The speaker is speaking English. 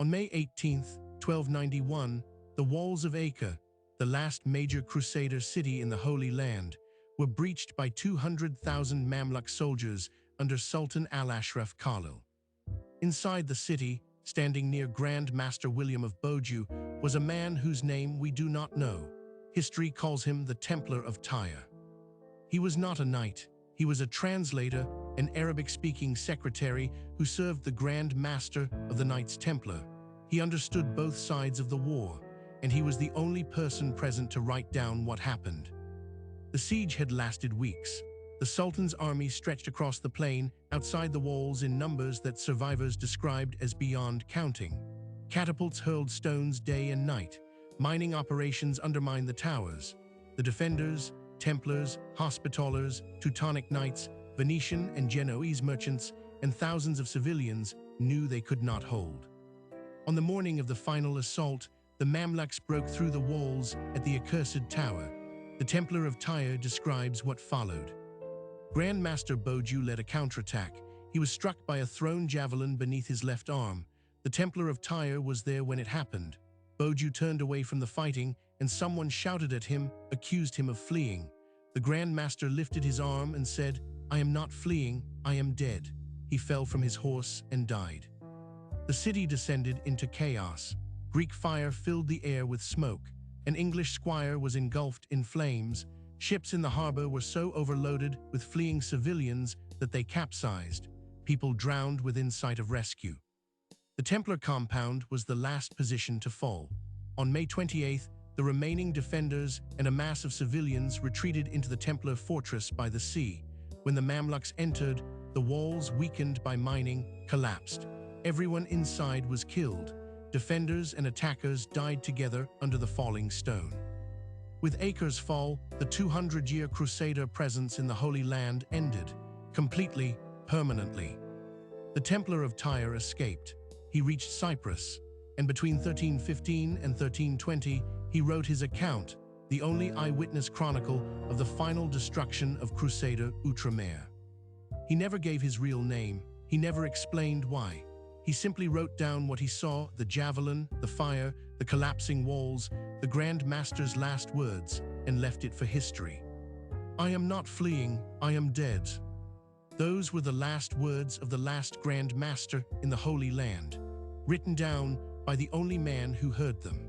On May 18th, 1291, the walls of Acre, the last major Crusader city in the Holy Land, were breached by 200,000 Mamluk soldiers under Sultan al-Ashraf Khalil. Inside the city, standing near Grand Master William of Beaujeu, was a man whose name we do not know. History calls him the Templar of Tyre. He was not a knight. He was a translator, an Arabic-speaking secretary who served the Grand Master of the Knights Templar. He understood both sides of the war, and he was the only person present to write down what happened. The siege had lasted weeks. The Sultan's army stretched across the plain outside the walls in numbers that survivors described as beyond counting. Catapults hurled stones day and night. Mining operations undermined the towers. The defenders, Templars, Hospitallers, Teutonic Knights, Venetian and Genoese merchants, and thousands of civilians knew they could not hold. On the morning of the final assault, the Mamluks broke through the walls at the accursed tower. The Templar of Tyre describes what followed. Grand Master Beaujeu led a counterattack. He was struck by a thrown javelin beneath his left arm. The Templar of Tyre was there when it happened. Beaujeu turned away from the fighting, and someone shouted at him, accused him of fleeing. The Grand Master lifted his arm and said, "I am not fleeing, I am dead." He fell from his horse and died. The city descended into chaos. Greek fire filled the air with smoke. An English squire was engulfed in flames. Ships in the harbor were so overloaded with fleeing civilians that they capsized. People drowned within sight of rescue. The Templar compound was the last position to fall. On May 28th, the remaining defenders and a mass of civilians retreated into the Templar fortress by the sea. When the Mamluks entered, the walls, weakened by mining, collapsed. Everyone inside was killed. Defenders and attackers died together under the falling stone. With Acre's fall, the 200-year Crusader presence in the Holy Land ended, completely, permanently. The Templar of Tyre escaped. He reached Cyprus, and between 1315 and 1320, he wrote his account, the only eyewitness chronicle of the final destruction of Crusader Outremer. He never gave his real name. He never explained why. He simply wrote down what he saw, the javelin, the fire, the collapsing walls, the Grand Master's last words, and left it for history. "I am not fleeing, I am dead." Those were the last words of the last Grand Master in the Holy Land, written down by the only man who heard them.